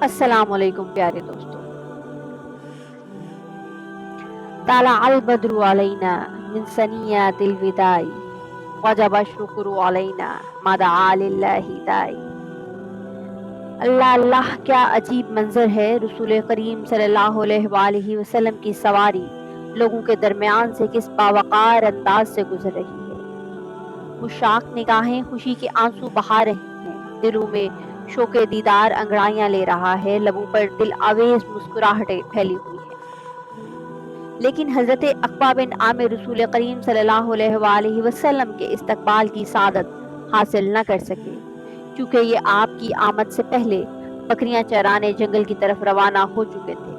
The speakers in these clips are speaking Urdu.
السلام علیکم پیارے دوستو۔ طلع البدر علینا من ثنیات الوداع وجب الشکر علینا ما دعا للہ داعی۔ اللہ اللہ، کیا عجیب منظر ہے! رسول کریم صلی اللہ علیہ وآلہ وسلم کی سواری لوگوں کے درمیان سے کس باوقار انداز سے گزر رہی ہے۔ مشتاق نگاہیں خوشی کے آنسو بہا رہی ہیں، دلوں میں شوق دیدار انگڑائیاں لے رہا ہے، لبوں پر دل آویز مسکراہٹیں پھیلی ہوئی ہیں۔ لیکن حضرت عقبہ بن عامر رسول کریم صلی اللہ علیہ وآلہ وسلم کے استقبال کی سعادت حاصل نہ کر سکے، کیونکہ یہ آپ کی آمد سے پہلے بکریاں چرانے جنگل کی طرف روانہ ہو چکے تھے،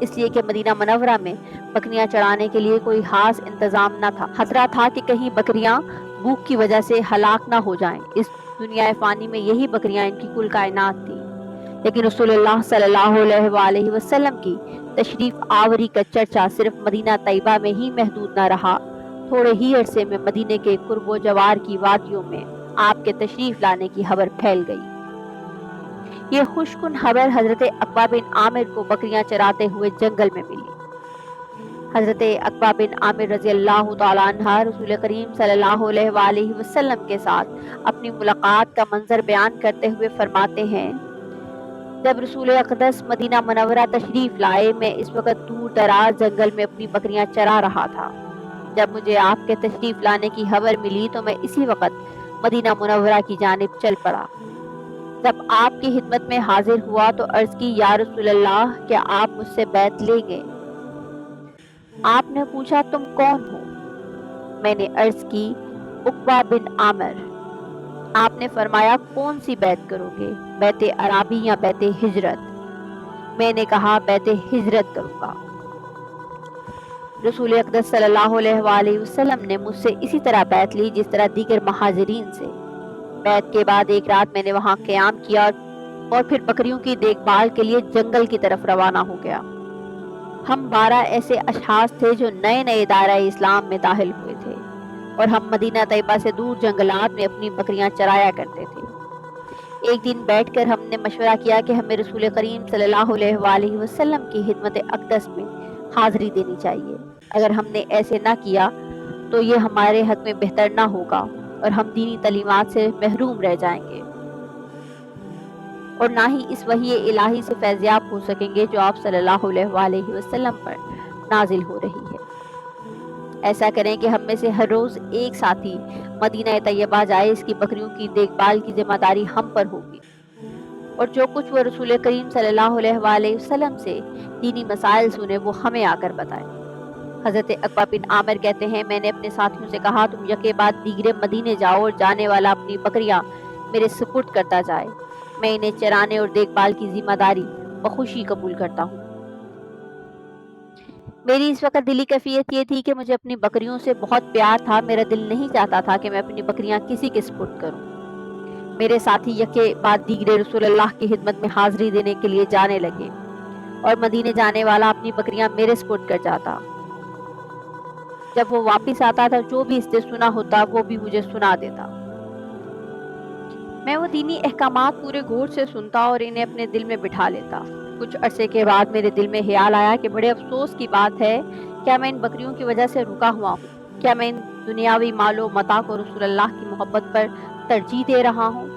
اس لیے کہ مدینہ منورہ میں بکریاں چرانے کے لیے کوئی خاص انتظام نہ تھا۔ خطرہ تھا کہ کہیں بکریاں بھوک کی وجہ سے ہلاک نہ ہو جائیں۔ اس دنیا فانی میں یہی بکریاں ان کی کل کائنات تھی۔ لیکن رسول اللہ صلی اللہ علیہ وآلہ وسلم کی تشریف آوری کا چرچا صرف مدینہ طیبہ میں ہی محدود نہ رہا، تھوڑے ہی عرصے میں مدینے کے قرب و جوار کی وادیوں میں آپ کے تشریف لانے کی خبر پھیل گئی۔ یہ خوش کن خبر حضرت عقبہ بن عامر کو بکریاں چراتے ہوئے جنگل میں ملی۔ حضرت عقبہ بن عامر رضی اللہ تعالیٰ عنہ رسول کریم صلی اللہ علیہ وآلہ وسلم کے ساتھ اپنی ملاقات کا منظر بیان کرتے ہوئے فرماتے ہیں، جب رسول اقدس مدینہ منورہ تشریف لائے، میں اس وقت دور دراز جنگل میں اپنی بکریاں چرا رہا تھا۔ جب مجھے آپ کے تشریف لانے کی خبر ملی تو میں اسی وقت مدینہ منورہ کی جانب چل پڑا۔ جب آپ کی خدمت میں حاضر ہوا تو عرض کی، یا رسول اللہ، کیا آپ مجھ سے بیعت لیں گے؟ آپ نے پوچھا، تم کون ہو؟ میں نے عرض کی، عقبہ بن عامر۔ آپ نے فرمایا، کون سی بیعت کرو گے، بیعت عرابی یا بیعت ہجرت؟ میں نے کہا، بیعت ہجرت کروں گا۔ رسول اقدس صلی اللہ علیہ وآلہ وسلم نے مجھ سے اسی طرح بیعت لی جس طرح دیگر مہاجرین سے۔ بیعت کے بعد ایک رات میں نے وہاں قیام کیا اور پھر بکریوں کی دیکھ بھال کے لیے جنگل کی طرف روانہ ہو گیا۔ ہم 12 ایسے اشخاص تھے جو نئے نئے دائرہ اسلام میں داخل ہوئے تھے، اور ہم مدینہ طیبہ سے دور جنگلات میں اپنی بکریاں چرایا کرتے تھے۔ ایک دن بیٹھ کر ہم نے مشورہ کیا کہ ہمیں رسول کریم صلی اللہ علیہ وآلہ وسلم کی خدمت اقدس میں حاضری دینی چاہیے۔ اگر ہم نے ایسے نہ کیا تو یہ ہمارے حق میں بہتر نہ ہوگا اور ہم دینی تعلیمات سے محروم رہ جائیں گے، اور نہ ہی اس وحی الہی سے فیضیاب ہو سکیں گے جو آپ صلی اللہ علیہ وآلہ وسلم پر نازل ہو رہی ہے۔ ایسا کریں کہ ہم میں سے ہر روز ایک ساتھی مدینہ طیبہ جائے، اس کی بکریوں کی دیکھ بھال کی ذمہ داری ہم پر ہوگی، اور جو کچھ وہ رسول کریم صلی اللہ علیہ وآلہ وسلم سے دینی مسائل سنے وہ ہمیں آ کر بتائیں۔ حضرت عقبہ بن عامر کہتے ہیں، میں نے اپنے ساتھیوں سے کہا، تم یکے بعد دیگرے مدینے جاؤ اور جانے والا اپنی بکریاں میرے سپرد کرتا جائے، میں انہیں چرانے اور دیکھ بھال کی ذمہ داری بخوشی قبول کرتا ہوں۔ میری اس وقت دلی کیفیت یہ تھی کہ مجھے اپنی بکریوں سے بہت پیار تھا، میرا دل نہیں چاہتا تھا کہ میں اپنی بکریاں کسی کے سپرد کروں۔ میرے ساتھی یکے بعد دیگرے رسول اللہ کی خدمت میں حاضری دینے کے لیے جانے لگے، اور مدینے جانے والا اپنی بکریاں میرے سپرد کر جاتا۔ جب وہ واپس آتا تھا جو بھی اس سے سنا ہوتا وہ بھی مجھے سنا دیتا۔ میں وہ دینی احکامات پورے غور سے سنتا اور انہیں اپنے دل میں بٹھا لیتا۔ کچھ عرصے کے بعد میرے دل میں خیال آیا کہ بڑے افسوس کی بات ہے، کیا میں ان بکریوں کی وجہ سے رکا ہوا ہوں؟ کیا میں ان دنیاوی مال و متاع کو رسول اللہ کی محبت پر ترجیح دے رہا ہوں؟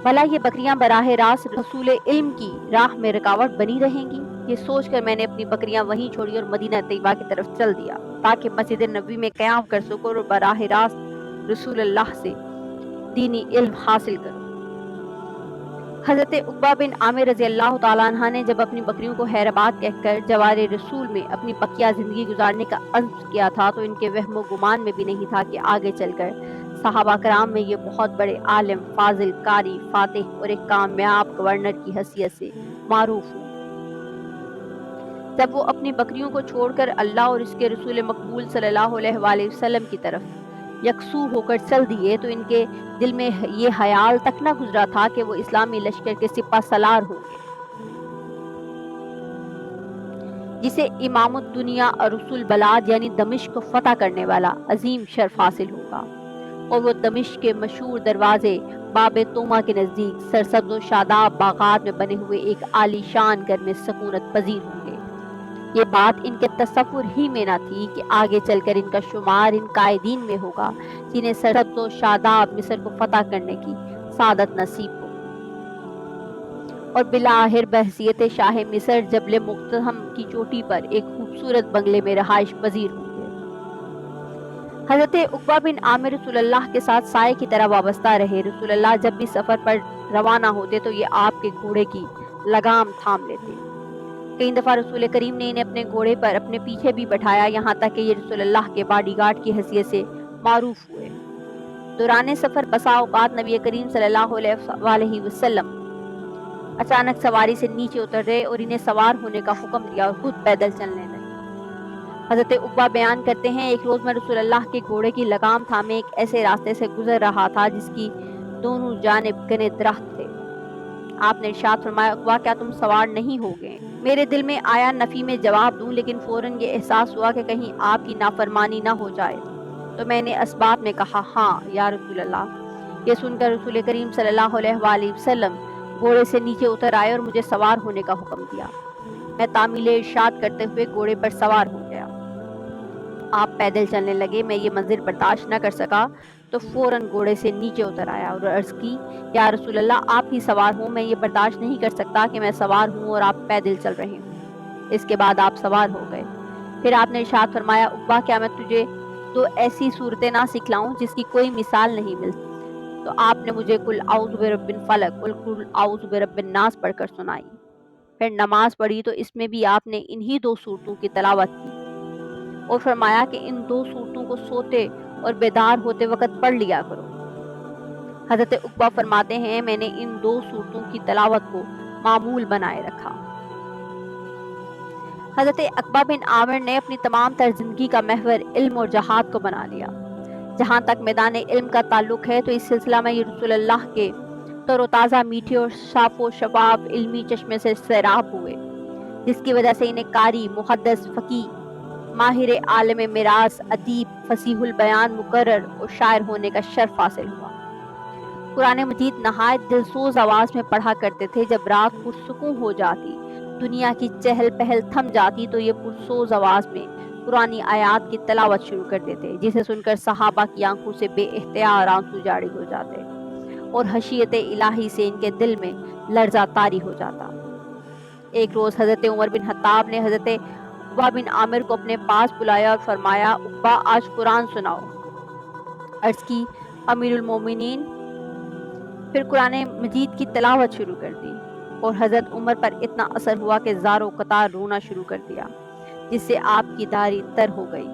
بھلا یہ بکریاں براہ راست رسول علم کی راہ میں رکاوٹ بنی رہیں گی؟ یہ سوچ کر میں نے اپنی بکریاں وہیں چھوڑی اور مدینہ طیبہ کی طرف چل دیا، تاکہ مسجد نبوی میں قیام کر سکوں اور براہ راست رسول اللہ سے دینی علم حاصل کروں۔ حضرت عقبہ بن عامر رضی اللہ تعالیٰ عنہ نے جب اپنی بکریوں کو خیر آباد کہہ کر جوار رسول میں اپنی بقیہ زندگی گزارنے کا عزم کیا تھا تو ان کے وہم و گمان میں بھی نہیں تھا کہ آگے چل کر صحابہ کرام میں یہ بہت بڑے عالم، فاضل، قاری، فاتح اور ایک کامیاب گورنر کی حیثیت سے معروف ہوں۔ جب وہ اپنی بکریوں کو چھوڑ کر اللہ اور اس کے رسول مقبول صلی اللہ علیہ وآلہ وسلم کی طرف یکسو ہو کر چل دیے تو ان کے دل میں یہ خیال تک نہ گزرا تھا کہ وہ اسلامی لشکر کے سپہ سالار ہوں گے، جسے امام الدنیا اور رسول بلاد یعنی دمشق کو فتح کرنے والا عظیم شرف حاصل ہوگا۔ اور وہ دمشق کے مشہور دروازے باب توما کے نزدیک سرسبز و شاداب باغات میں بنے ہوئے ایک عالی شان گھر میں سکونت پذیر ہوں گے۔ یہ بات ان کے تصور ہی میں نہ تھی کہ آگے چل کر ان کا شمار ان قائدین میں ہوگا جنہیں سرسبز و شاداب مصر کو فتح کرنے کی سعادت نصیب ہو، اور بالآخر بحیثیت شاہ مصر جبل مقتحم کی چوٹی پر ایک خوبصورت بنگلے میں رہائش پذیر ہوں گے۔ حضرت عقبہ بن عامر رسول اللہ کے ساتھ سائے کی طرح وابستہ رہے۔ رسول اللہ جب بھی سفر پر روانہ ہوتے تو یہ آپ کے گھوڑے کی لگام تھام لیتے۔ کئی دفعہ رسول کریم نے انہیں اپنے گھوڑے پر اپنے پیچھے بھی بٹھایا، یہاں تک کہ یہ رسول اللہ کے باڈی گارڈ کی حیثیت سے معروف ہوئے۔ دوران سفر بسا اوقات نبی کریم صلی اللہ علیہ وسلم اچانک سواری سے نیچے اتر گئے اور انہیں سوار ہونے کا حکم دیا اور خود پیدل چلنے لگے۔ حضرت عقبہ بیان کرتے ہیں، ایک روز میں رسول اللہ کے گھوڑے کی لگام تھامے ایک ایسے راستے سے گزر رہا تھا جس کی دونوں جانب گھنے درخت تھے۔ آپ نے ارشاد فرمایا، عقبہ کیا تم سوار نہیں ہوگے؟ میرے دل میں آیا نفی میں جواب دوں، لیکن فوراً یہ احساس ہوا کہ کہیں آپ کی نافرمانی نہ ہو جائے، تو میں نے اسبات میں کہا، ہاں یا رسول اللہ۔ یہ سن کر رسول کریم صلی اللہ علیہ وسلم گھوڑے سے نیچے اتر آئے اور مجھے سوار ہونے کا حکم دیا۔ میں تعمیل ارشاد کرتے ہوئے گھوڑے پر سوار ہو گیا۔ آپ پیدل چلنے لگے۔ میں یہ منظر برداشت نہ کر سکا تو فوراً گھوڑے سے نیچے اتر آیا اور عرض کی، یا رسول اللہ آپ ہی سوار ہوں، میں یہ برداشت نہیں کر سکتا کہ میں سوار ہوں اور آپ پیدل چل رہے ہوں۔ اس کے بعد آپ سوار ہو گئے۔ پھر آپ نے ارشاد فرمایا، عقبہ کیا میں تجھے دو ایسی صورتیں نہ سکھلاؤں جس کی کوئی مثال نہیں ملتی؟ تو آپ نے مجھے قل اعوذ برب الفلق اور قل اعوذ برب الناس پڑھ کر سنائی۔ پھر نماز پڑھی تو اس میں بھی آپ نے انہی دو صورتوں کی تلاوت کی اور فرمایا کہ ان دو صورتوں کو سوتے اور بیدار ہوتے وقت پڑھ لیا کرو۔ حضرت عقبہ فرماتے ہیں، میں نے ان دو صورتوں کی تلاوت کو معمول بنائے رکھا۔ حضرت عقبہ بن عامر نے اپنی تمام تر زندگی کا محور علم اور جہاد کو بنا لیا۔ جہاں تک میدان علم کا تعلق ہے تو اس سلسلہ میں یہ رسول اللہ کے تر و تازہ میٹھے اور صاف و شفاف علمی چشمے سے سیراب ہوئے، جس کی وجہ سے انہیں قاری، محدث، فقیہ، ماہر عالم میراث، ادیب، فصیح البیان، مقرر اور شاعر ہونے کا شرف حاصل ہوا۔ قرآن مجید نہایت دلسوز آواز میں پڑھا کرتے تھے۔ جب رات پرسکون ہو جاتی، دنیا کی چہل پہل تھم جاتی تو یہ پرسوز آواز میں قرآنی آیات کی تلاوت شروع کر دیتے، جسے سن کر صحابہ کی آنکھوں سے بے اختیار آنسو جاری ہو جاتے اور خشیت الہی سے ان کے دل میں لرزہ طاری ہو جاتا۔ ایک روز حضرت عمر بن خطاب نے حضرت عقبہ بن عامر کو اپنے پاس بلایا اور فرمایا، عقبہ آج قرآن سناؤ۔ عرض کی، امیر المومنین۔ پھر قرآن مجید کی تلاوت شروع کر دی اور حضرت عمر پر اتنا اثر ہوا کہ زار و قطار رونا شروع کر دیا، جس سے آپ کی داڑھی تر ہو گئی۔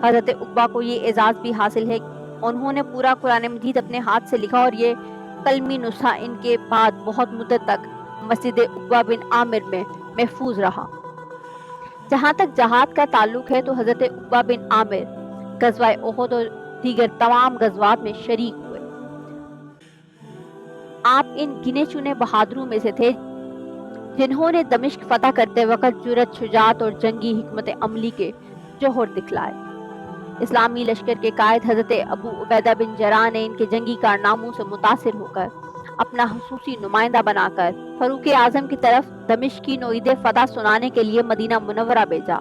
حضرت عقبہ کو یہ اعزاز بھی حاصل ہے، انہوں نے پورا قرآن مجید اپنے ہاتھ سے لکھا اور یہ قلمی نسخہ ان کے بعد بہت مدت تک مسجد عقبہ بن عامر میں محفوظ رہا۔ جہاں تک جہاد کا تعلق ہے تو حضرت عقبہ بن عامر غزوہ احد اور دیگر تمام غزوات میں شریک ہوئے۔ آپ ان گنے چنے بہادروں میں سے تھے جنہوں نے دمشق فتح کرتے وقت جرأت، شجاعت اور جنگی حکمت عملی کے جوہر دکھلائے۔ اسلامی لشکر کے قائد حضرت ابو عبیدہ بن جراح نے ان کے جنگی کارناموں سے متاثر ہو کر اپنا خصوصی نمائندہ بنا کر فاروق اعظم کی طرف دمشق کی نوید فتح سنانے کے لیے مدینہ منورہ بھیجا۔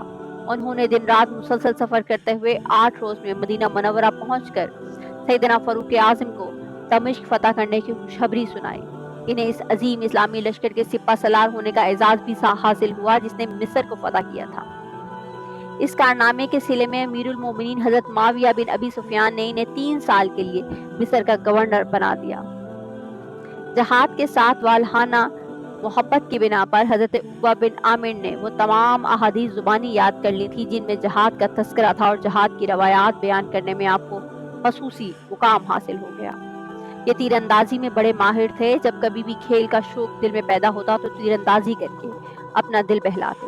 انہوں نے دن رات مسلسل سفر کرتے ہوئے 8 روز میں مدینہ منورہ پہنچ کر سیدنا فاروق اعظم کو دمشق فتح کرنے کی خوشخبری سنائی۔ انہیں اس عظیم اسلامی لشکر کے سپہ سالار ہونے کا اعزاز بھی حاصل ہوا جس نے مصر کو فتح کیا تھا۔ اس کارنامے کے صلے میں امیر المومنین حضرت معاویہ بن ابی سفیان نے انہیں 3 سال کے لیے مصر کا گورنر بنا دیا۔ جہاد کے ساتھ والہانہ محبت کی بنا پر حضرت عقبہ بن عامر نے وہ تمام احادیث زبانی یاد کر لی تھی جن میں جہاد کا تذکرہ تھا، اور جہاد کی روایات بیان کرنے میں آپ کو خصوصی مقام حاصل ہو گیا۔ یہ تیر اندازی میں بڑے ماہر تھے۔ جب کبھی بھی کھیل کا شوق دل میں پیدا ہوتا تو تیر اندازی کر کے اپنا دل بہلاتے۔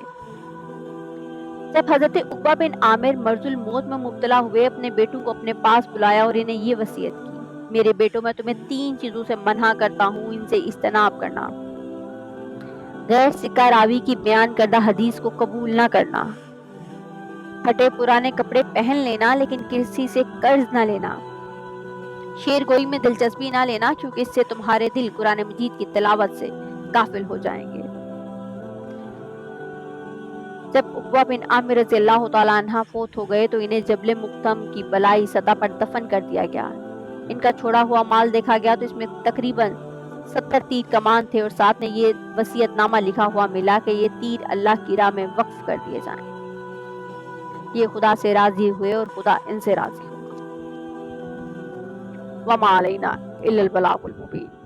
جب حضرت عقبہ بن عامر مرض الموت میں مبتلا ہوئے، اپنے بیٹوں کو اپنے پاس بلایا اور انہیں یہ وصیت کی، میرے بیٹوں، میں تمہیں 3 چیزوں سے منع کرتا ہوں، ان سے اجتناب کرنا: غیر سکہ راوی کی بیان کردہ حدیث کو قبول نہ کرنا، پھٹے پرانے کپڑے پہن لینا لیکن کسی سے قرض نہ لینا، شعر گوئی میں دلچسپی نہ لینا کیونکہ اس سے تمہارے دل قرآن مجید کی تلاوت سے غافل ہو جائیں گے۔ جب عقبہ بن عامر رضی اللہ تعالیٰ عنہ فوت ہو گئے تو انہیں جبل مقتم کی بلائی سطح پر دفن کر دیا گیا۔ ان کا چھوڑا ہوا مال دیکھا گیا تو اس میں تقریباً 70 تیر کمان تھے اور ساتھ میں یہ وصیت نامہ لکھا ہوا ملا کہ یہ تیر اللہ کی راہ میں وقف کر دیے جائیں۔ یہ خدا سے راضی ہوئے اور خدا ان سے راضی ہوگا۔ وما علینا الا البلاغ المبین۔